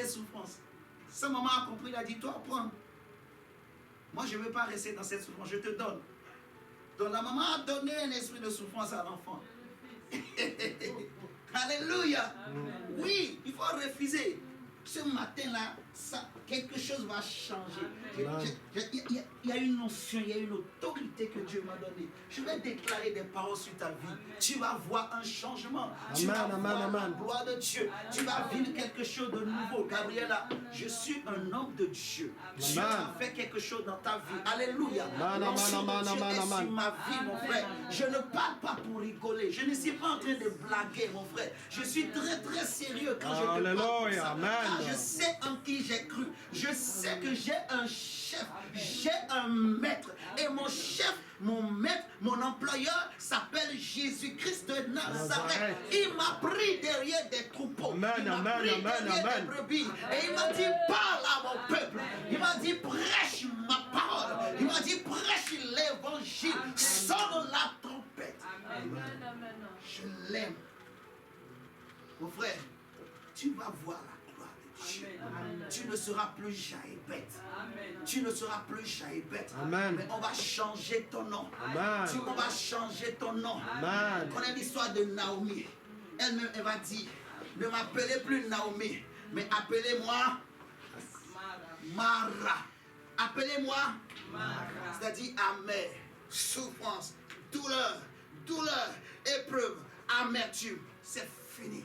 souffrances. Sa maman a compris, il a dit, toi, prends. Moi, je ne veux pas rester dans cette souffrance, je te donne. Donc la maman a donné un esprit de souffrance à l'enfant. Alléluia. Oui, il faut refuser. Ce matin-là, quelque chose va changer. Il y a une notion, il y a une autorité que Dieu m'a donnée. Je vais déclarer des paroles sur ta vie. Tu vas voir un changement. Tu vas voir la gloire de Dieu. Tu vas vivre quelque chose de nouveau. Gabriela, je suis un homme de Dieu. Dieu a fait quelque chose dans ta vie. Alléluia. L'onction de Dieu est sur ma vie, mon frère. Je ne parle pas pour rigoler. Je ne suis pas en train de blaguer, mon frère. Je suis très très sérieux quand je te parle de ça. Je sais en qui j'ai cru. Je sais que j'ai un chef, j'ai un maître. Et mon chef, mon maître, mon employeur s'appelle Jésus-Christ de Nazareth. Il m'a pris derrière des troupeaux. Il m'a pris derrière des brebis. Et il m'a dit, parle à mon peuple. Il m'a dit, prêche ma parole. Il m'a dit, prêche l'évangile. Sonne la trompette. Je l'aime. Mon frère, tu vas voir la gloire de Dieu. Tu ne seras plus Jaébet. Tu ne seras plus Jaébet. Mais on va changer ton nom. On va changer ton nom. On connaît l'histoire de Naomi. Elle-même, elle va dire, ne m'appelez plus Naomi, mais appelez-moi Mara. Appelez-moi Mara. C'est-à-dire amère, souffrance, douleur, épreuve, amertume. C'est fini.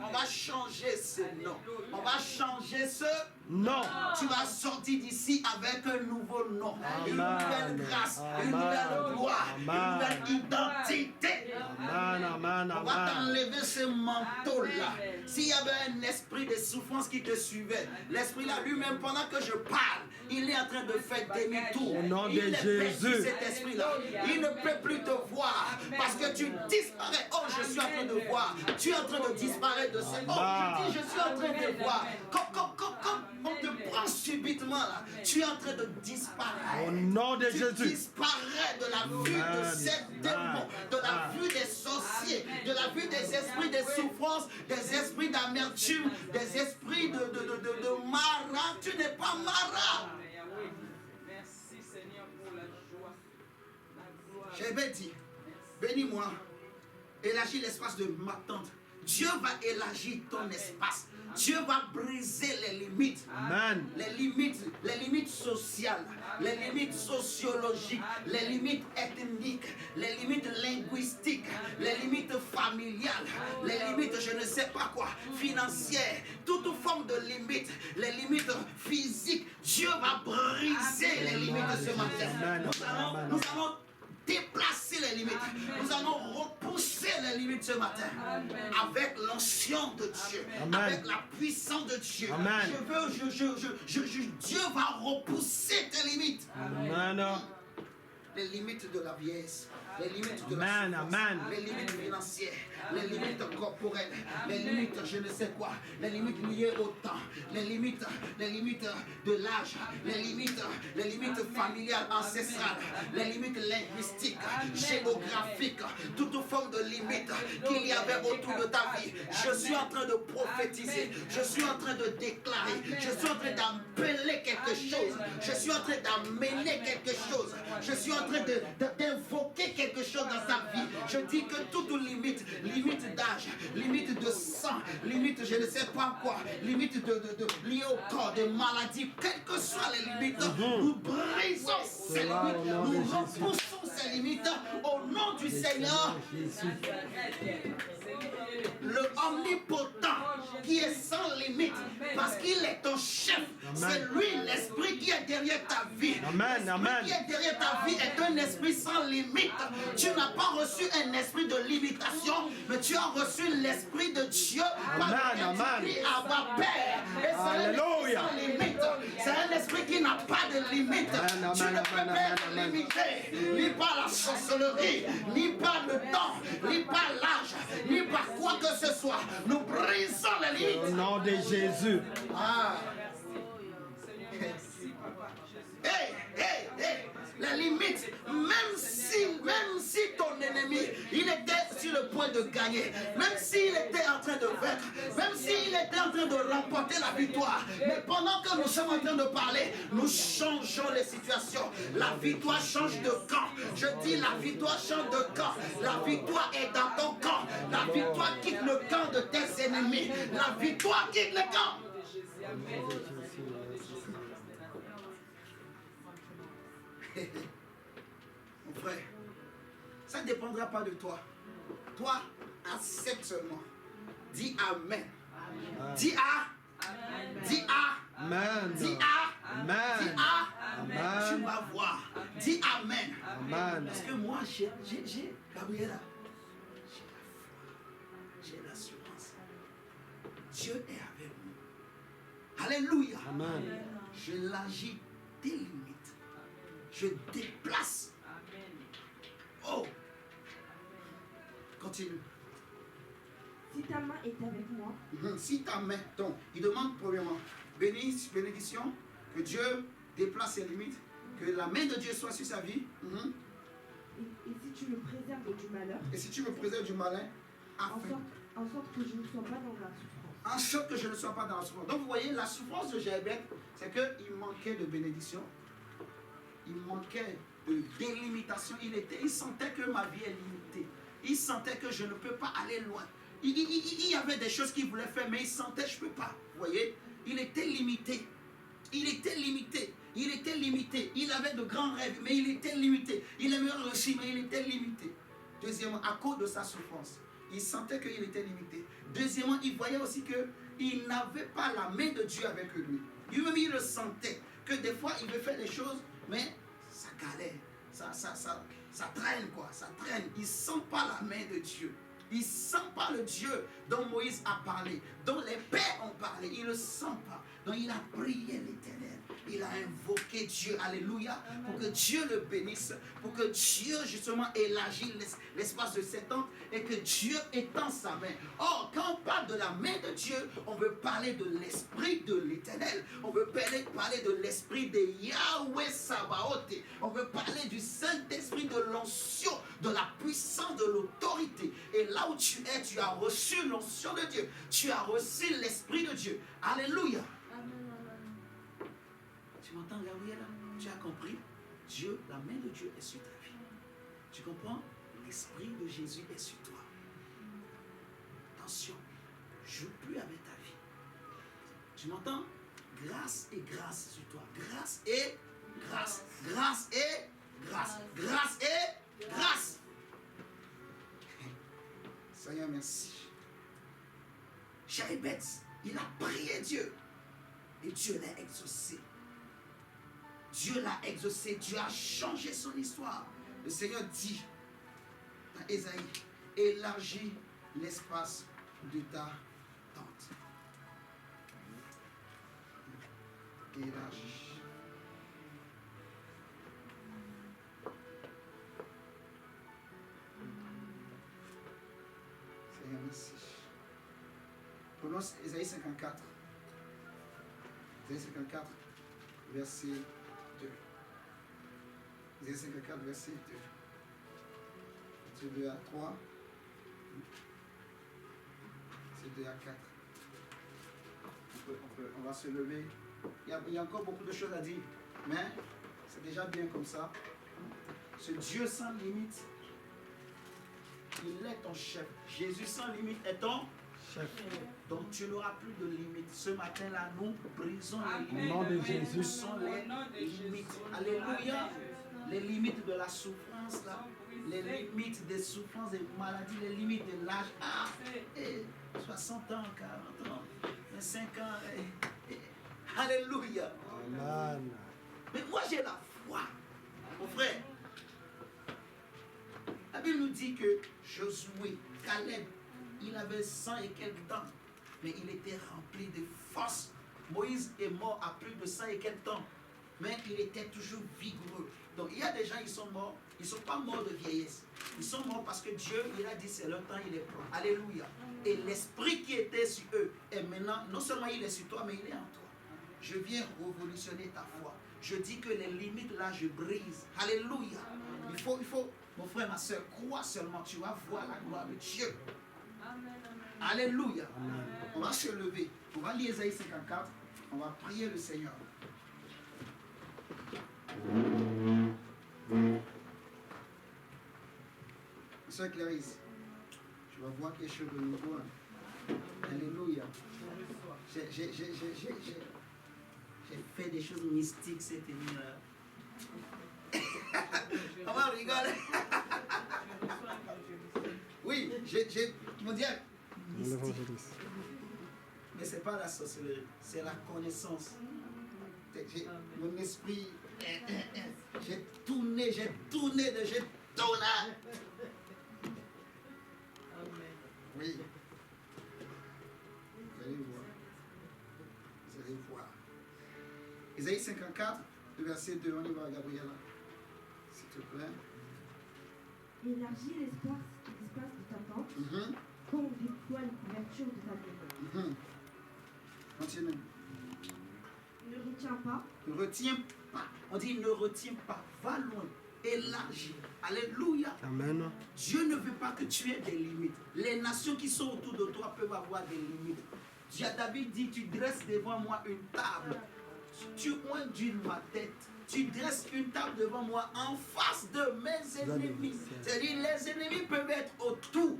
On va changer ce nom. On va changer ce nom. Tu vas sortir d'ici avec un nouveau nom. Une nouvelle grâce, une nouvelle gloire, une nouvelle identité. On va t'enlever ce manteau-là. S'il y avait un esprit de souffrance qui te suivait, l'esprit-là lui-même, pendant que je parle, il est en train de faire demi-tour. Au nom de Jésus. Cet esprit-là, il ne peut plus te voir parce que tu disparais. Oh, je suis en train de voir. Tu es en train de disparaître de ce. Oh, je dis, je suis en train de voir. Comme on te prend subitement là, tu es en train de disparaître. Au nom de Jésus. Tu disparais de la vue de ces démons, de la vue des sorciers, de la vue des esprits de souffrance, des esprits d'amertume, des esprits de Mara. Tu n'es pas Mara. Merci Seigneur pour la joie, la gloire. J'avais dit, bénis-moi, élargis l'espace de ma tente. Dieu va élargir ton espace. Dieu va briser les limites. Amen. Les limites sociales, les limites sociologiques, les limites ethniques, les limites linguistiques, les limites familiales, les limites je ne sais pas quoi, financières, toute forme de limites, les limites physiques. Dieu va briser les limites ce matin. Nous allons déplacer les limites. Nous allons repousser les limites ce matin. Avec l'onction de Dieu. Avec la puissance de Dieu. Dieu va repousser tes limites. Les limites de la vieillesse, les limites de la souffrance, les limites financières, les limites corporelles, les limites je ne sais quoi, les limites liées au temps, les limites de l'âge, les limites familiales ancestrales, les limites linguistiques, géographiques, toute forme de limite qu'il y avait autour de ta vie. Je suis en train de prophétiser, je suis en train de déclarer, je suis en train d'appeler quelque chose, je suis en train d'amener quelque chose, je suis en train d'invoquer quelque chose dans sa vie. Je dis que toute limite d'âge, limite de sang, limite je ne sais pas quoi, limite liée au corps, de maladie, quelles que soient les limites, nous brisons ces limites, nous repoussons ces limites au nom du Seigneur. Le omnipotent qui est sans limite, parce qu'il est ton chef. C'est lui l'esprit qui est derrière ta vie. L'esprit qui est derrière ta vie est un esprit sans limite. Tu n'as pas reçu un esprit de limitation, mais tu as reçu l'esprit de Dieu par lequel tu as avoir peur. Et c'est un esprit sans limite. C'est un esprit qui n'a pas de limite. Tu ne peux pas être limité, ni par la sorcellerie, ni par le temps, ni par l'âge, ni par quoi que ce soit. Nous brisons les limites. Au nom de Jésus. La limite, même si ton ennemi, il est était sur le point de gagner, même s'il était en train de vaincre, même s'il était en train de remporter la victoire, mais pendant que nous sommes en train de parler, nous changeons les situations. La victoire change de camp. Je dis la victoire change de camp. La victoire est dans ton camp. La victoire quitte le camp de tes ennemis. La victoire quitte le camp. Mon frère, ça ne dépendra pas de toi. Toi, accepte seulement. Dis Amen. Dis Amen. Dis Amen. Dis Dis Amen. Tu vas voir. Dis Amen. Amen. Parce que moi, j'ai Gabriela, j'ai la foi, j'ai l'assurance. Dieu est avec nous. Alléluia. Amen. Je l'agis des limites. Je déplace. Oh. Continue. Si ta main est avec moi, Si ta main, donc, il demande premièrement bénédiction, que Dieu déplace ses limites, que la main de Dieu soit sur sa vie. et si tu me préserves du malheur, Et si tu me préserves du malin, en sorte que je ne sois pas dans la souffrance. en sorte que je ne sois pas dans la souffrance. Donc vous voyez, la souffrance de Jabez, c'est qu'il manquait de bénédiction, il manquait de délimitation, il sentait que ma vie est limitée, il sentait que je ne peux pas aller loin. Il y avait des choses qu'il voulait faire, mais il sentait je ne peux pas. Vous voyez, il était limité. Il était limité. Il était limité. Il avait de grands rêves, mais il était limité. Il aimait réussir, mais il était limité. Deuxièmement, à cause de sa souffrance, il sentait qu'il était limité. Deuxièmement, il voyait aussi qu'il n'avait pas la main de Dieu avec lui. Lui-même, il le sentait. Que des fois, il veut faire des choses, mais ça galère. Ça traîne, quoi. Ça traîne. Il ne sent pas la main de Dieu. Il ne sent pas le Dieu dont Moïse a parlé, dont les pères ont parlé. Il ne le sent pas. Donc il a prié l'Éternel. Il a invoqué Dieu, alléluia, pour que Dieu le bénisse, pour que Dieu justement élargisse l'espace de ses tentes et que Dieu étend sa main. Or, quand on parle de la main de Dieu, on veut parler de l'Esprit de l'Éternel. On veut parler de l'Esprit de Yahweh Sabaoth. On veut parler du Saint-Esprit, de l'onction, de la puissance, de l'autorité. Et là où tu es, tu as reçu l'onction de Dieu. Tu as reçu l'Esprit de Dieu. Alléluia. Tu m'entends, Gabriel? Tu as compris? Dieu, la main de Dieu est sur ta vie. Tu comprends? L'Esprit de Jésus est sur toi. Attention, joue plus avec ta vie. Tu m'entends? Grâce et grâce sur toi. Grâce et grâce. Grâce et grâce. Grâce et grâce. Seigneur, merci. Jabez, il a prié Dieu. Et Dieu l'a exaucé. Dieu l'a exaucé. Dieu a changé son histoire. Le Seigneur dit à Ésaïe, élargis l'espace de ta tente. Élargis. Seigneur, merci. Prenons Ésaïe 54. Ésaïe 54, verset 2. Ésaïe 54, verset 2. C'est 2 à 3. C'est 2 à 4. On va se lever. Il y a encore beaucoup de choses à dire. Mais c'est déjà bien comme ça. Ce Dieu sans limite, il est ton chef. Jésus sans limite est ton chef. Donc tu n'auras plus de limites. Ce matin-là, nous brisons les limites. Au nom de Jésus. Nous sont les limites. Alléluia. Les limites de la souffrance, là. Les limites des souffrances, des maladies, les limites de l'âge. Ah, 60 ans, 40 ans, 25 ans. Alléluia. Amen. Mais moi j'ai la foi. Mon frère, la Bible nous dit que Josué, Caleb, il avait 100 et quelques ans, mais il était rempli de force. Moïse est mort à plus de 100 et quelques ans, mais il était toujours vigoureux. Donc il y a des gens qui sont morts, ils ne sont pas morts de vieillesse. Ils sont morts parce que Dieu, il a dit c'est leur temps, il est prêt. Alléluia. Et l'esprit qui était sur eux, et maintenant, non seulement il est sur toi, mais il est en toi. Je viens révolutionner ta foi. Je dis que les limites là, je brise. Alléluia. Il faut Mon frère, ma soeur, crois seulement, tu vas voir la gloire de Dieu. Amen. Alléluia. Amen. On va se lever. On va lire Ésaïe 54. On va prier le Seigneur. Sœur Clarisse, tu vas voir quelque chose de nouveau. Alléluia. J'ai fait des choses mystiques cette nuit-là. Comment on rigole? Oui, comment dire, mystique. Mais ce n'est pas la sorcellerie, c'est la connaissance. Mon esprit, j'ai tourné. Oui. Vous allez voir. Ésaïe 54, le verset 2, on y va, Gabriela. S'il te plaît. Élargis l'espace de ta tente, comme on déploie une couverture de ta maison. Continue. Ne retiens pas. Ne retiens pas. On dit ne retiens pas. Va loin. Élargis. Alléluia. Amen. Dieu ne veut pas que tu aies des limites. Les nations qui sont autour de toi peuvent avoir des limites. David dit, tu dresses devant moi une table. Tu ondules ma tête. Tu dresses une table devant moi en face de mes ennemis. C'est-à-dire, les ennemis peuvent être autour.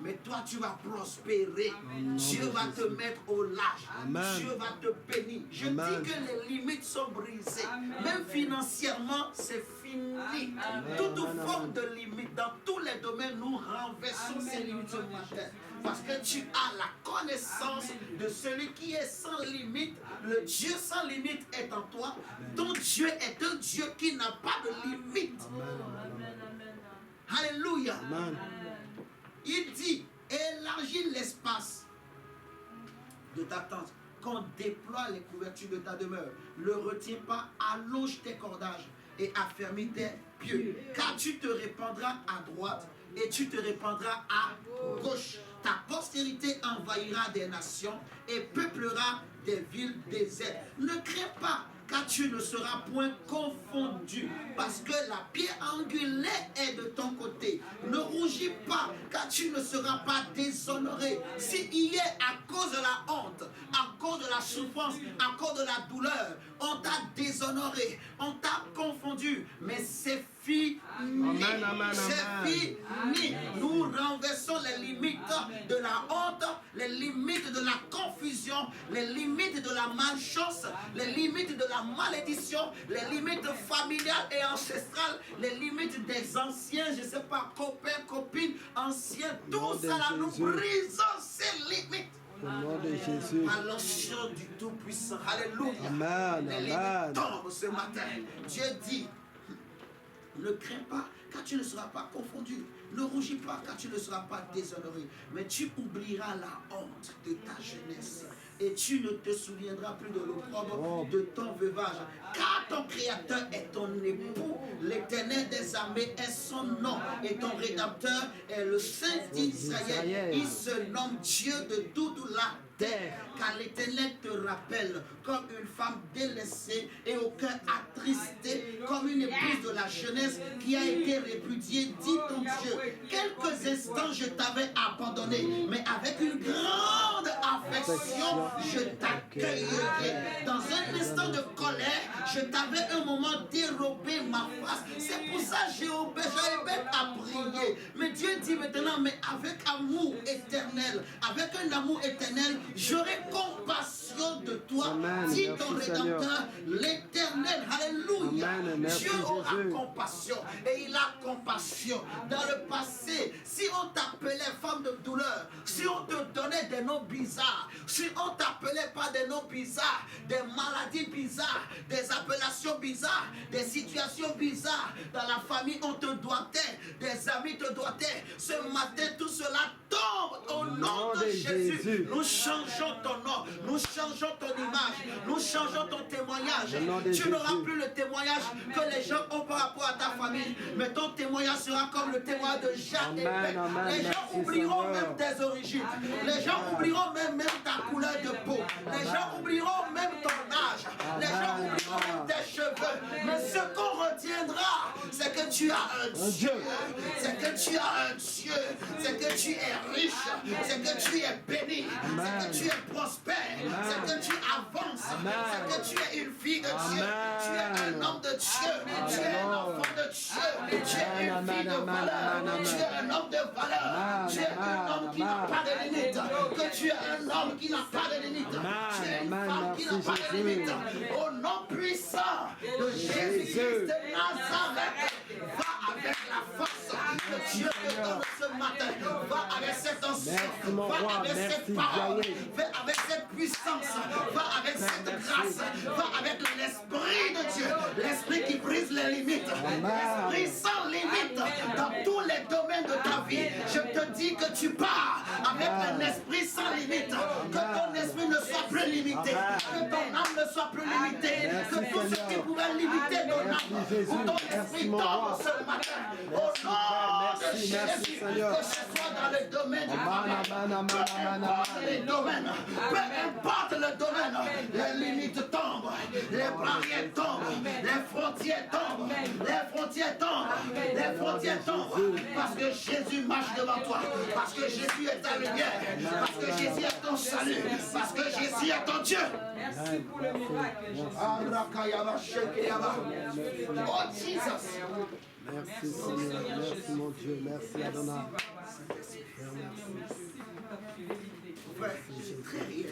Mais toi, tu vas prospérer. Amen. Dieu va te mettre au large. Amen. Dieu va te bénir. Je Amen. dis que les limites sont brisées. Amen. Même financièrement, c'est fini. Amen. Toute Amen. forme de limite, dans tous les domaines, nous renversons Amen. ces limites ce matin. Parce que tu as la connaissance de celui qui est sans limite. Le Dieu sans limite est en toi. Ton Dieu est un Dieu qui n'a pas de limite. Alléluia. Amen. Il dit, élargis l'espace de ta tente, qu'on déploie les couvertures de ta demeure. Ne retiens pas, allonge tes cordages et affermis tes pieux, car tu te répandras à droite et tu te répandras à gauche. Ta postérité envahira des nations et peuplera des villes désertes. Ne crains pas, car tu ne seras point confondu, parce que la pierre angulaire est de ton côté. Ne rougis pas, car tu ne seras pas déshonoré. Si hier, à cause de la honte, à cause de la souffrance, à cause de la douleur, on t'a déshonoré, on t'a confondu, mais c'est fini. Amen, amen, C'est amen. fini. Nous renversons les limites de la honte, les limites de la confusion, les limites de la malchance, les limites de la malédiction, les limites familiales et ancestrales, les limites des anciens, je ne sais pas, copains, copines, anciens, Nom tout de ça là, nous Jésus. brisons ces limites. Au nom de Jésus. À l'onction du Tout-Puissant. Alléluia. Amen, Les limites amen. tombent ce matin. Dieu dit, ne crains pas, car tu ne seras pas confondu. Ne rougis pas, car tu ne seras pas déshonoré. Mais tu oublieras la honte de ta jeunesse. Et tu ne te souviendras plus de l'opprobre de ton veuvage. Car ton Créateur est ton époux. L'Éternel des armées est son nom. Et ton Rédempteur est le Saint d'Israël. Il se nomme Dieu de toute la terre. Car l'Éternel te rappelle comme une femme délaissée et au cœur attristé, comme une épouse de la jeunesse qui a été répudiée, dit ton Dieu. Quelques instants je t'avais abandonné, mais avec une grande affection je t'accueillerai. Dans un instant de colère, je t'avais un moment dérobé ma face. C'est pour ça que j'avais bête à prier. Mais Dieu dit maintenant, mais avec amour éternel, avec un amour éternel, j'aurai compassion de toi. Amen. Dit Merci, ton Seigneur. Rédempteur, l'Éternel. Alléluia. Amen. Merci, Dieu aura Jésus. compassion et il a compassion. Dans le passé, si on t'appelait femme de douleur, si on te donnait des noms bizarres, si on t'appelait pas des noms bizarres, des maladies bizarres, des appellations bizarres, des situations bizarres, dans la famille on te doigtait, des amis te doigtaient, ce matin tout cela tombe au nom de Jésus. Nous changeons ton nom, nous changeons ton image, nous changeons ton témoignage. Au nom de Tu n'auras Jésus. plus le témoignage que les gens ont par rapport à ta famille, mais ton témoignage sera comme le témoignage de Jacques et Amen, Beth. amen. Les gens Merci, oublieront Seigneur. même tes origines, les gens oublieront même ta couleur de peau, les gens oublieront même ton âge, les gens oublieront même tes cheveux, mais ce qu'on retiendra, c'est que tu as un Dieu. C'est que tu as un Dieu. C'est que tu es riche. C'est que tu es béni. C'est que tu es prospère. C'est que tu avances. C'est que tu es une fille de Dieu. Tu es un homme de Dieu. Tu es un enfant de Dieu. Tu es une fille de valeur. Tu es un homme de valeur. Tu es un homme qui n'a pas de limite. Que tu es un homme qui n'a pas de limite. Tu es une femme qui n'a pas de limite. Au nom puissant de Jésus-Christ de Nazareth, va avec la force que Dieu te donne ce matin. Va avec cette onction. Va avec cette parole. Va avec cette puissance. Va avec cette grâce. Va avec l'Esprit de Dieu. L'Esprit qui brise les limites. L'Esprit sans limite dans tous les domaines de ta vie. Je te dis que tu pars avec un esprit sans limite. Que ton esprit ne soit plus limité. Que ton âme ne soit plus limitée. Que tout ce qui pouvait limiter ton âme ou ton esprit tombe ce matin. Au nom de Jésus. Que ce soit dans le domaine du travail. Peu importe le domaine. Les limites tombent. Les barrières tombent. Les frontières tombent. Les frontières tombent. Les frontières tombent. Parce que Jésus marche devant toi. Parce que Jésus est ta lumière. Parce que Jésus est ton salut. Parce que Jésus est ton Dieu. Merci pour le miracle, Jésus. Oh Jesus. Merci Seigneur, merci mon Dieu, merci Adonai. Frère, c'est très rien.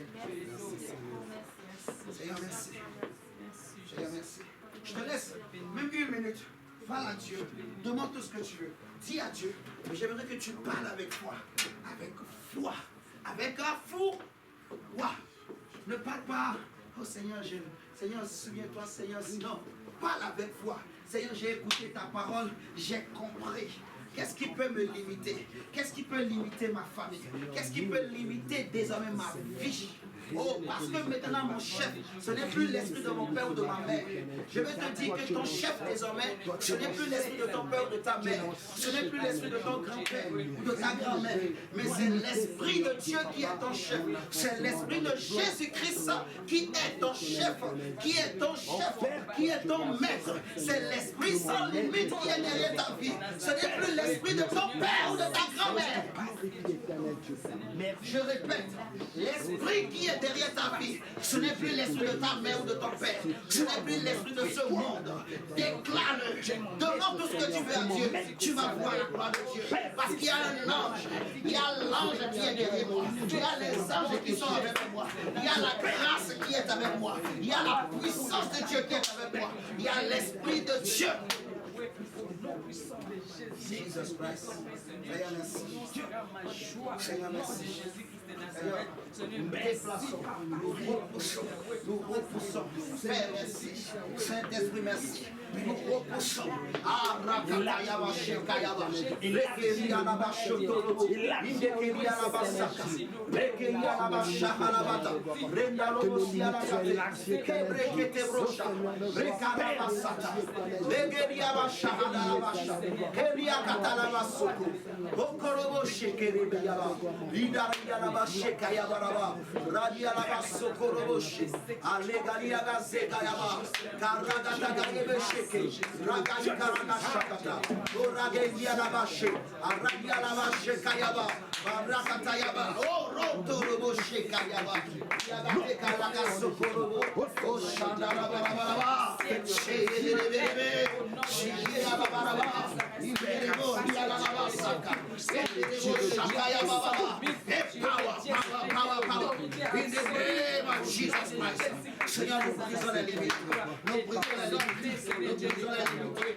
Seigneur, merci. Seigneur, merci. Je te laisse même une minute. Parle à Dieu. Demande tout ce que tu veux. Dis à Dieu. Mais j'aimerais que tu parles avec foi. Avec foi. Avec un fou. Foi. Ne parle pas. Oh Seigneur, Seigneur, souviens-toi, Seigneur. Sinon, parle avec foi. Seigneur, j'ai écouté ta parole. J'ai compris. Qu'est-ce qui peut me limiter? Qu'est-ce qui peut limiter ma famille? Qu'est-ce qui peut limiter désormais ma vie? Oh, parce que maintenant mon chef, ce n'est plus l'esprit de mon père ou de ma mère. Je veux te dire que ton chef désormais, ce n'est plus l'esprit de ton père ou de ta mère. Ce n'est plus l'esprit de ton grand-père ou de ta grand-mère. Mais c'est l'esprit de Dieu qui est ton chef. C'est l'esprit de Jésus-Christ qui est ton chef, qui est ton chef, qui est ton maître. C'est l'esprit sans limite qui est derrière ta vie. Ce n'est plus l'esprit de ton père ou de ta grand-mère. Je répète, l'esprit qui est derrière ta vie, ce n'est plus l'esprit de ta mère ou de ton père. Ce n'est plus l'esprit de ce monde. Déclare-le. Demande tout ce que tu veux à Dieu. Tu vas voir la gloire de Dieu. Parce qu'il y a un ange. Il y a l'ange qui est derrière moi. Il y a les anges qui sont avec moi. Il y a la grâce qui est avec moi. Il y a la puissance de Dieu qui est avec moi. Il y a l'esprit de Dieu. Jesus Christ. Seigneur, merci. Seigneur, merci. Nous déplaçons, nous repoussons. Père, merci. Saint-Esprit, merci. Nous repoussons. Arakatayaba, Shekayaba. Lekerianaba, Shotorobo. Indekerianaba, Saka. Lekerianaba, Shakalabata. Rendalobo, Sianabate. Kebrekete, Brosha. Rekaraba, Sata. Lekeriaba, Shakalaba, Keriakatalaba, Soko. Okorobo, Shekeriaba. Lidarianaba, Shekayabaraba. Radialaba, Sokoroboshi. Alegaliaga, Zekayaba. Karagatagayebe, Ragani Karaga Shakata, Oragegianabashi, Aragianaba Shekayaba, Barakatayaba, Oh Rotorobo Shekayaba, Yagate Karaga Sokorobo, Oh Shandarabaraba, Shedebe, Shirabaraba, Iberebo, Yanaba Saka, Shakayaba, power, in the name of Jesus Christ. Seigneur, nous brisons les limites, nous brisons les limites.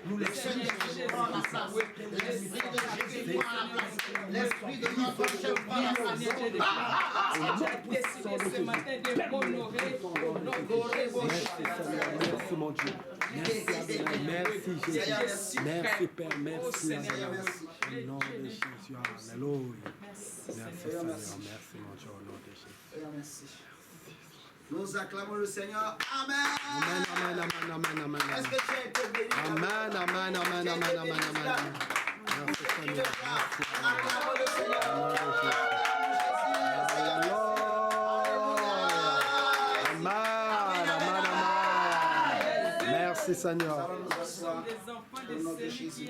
Nous laissons Jésus prendre la place. L'esprit de Jésus prend la place. L'esprit de notre chef prend la place. Merci mon Dieu. Merci Jésus. Merci Père. Merci Seigneur. Au nom de Jésus. Alléluia. Merci Seigneur. Merci mon Dieu. Au nom de Jésus. Merci. Nous acclamons le Seigneur. Amen. Amen, amen, amen, amen. Est-ce que tu as été béni? Amen, amen, amen, amen, amen, amen. Merci Seigneur. Acclamons le Seigneur. Amen, amen, amen. Merci Seigneur. Des enfants de Jésus.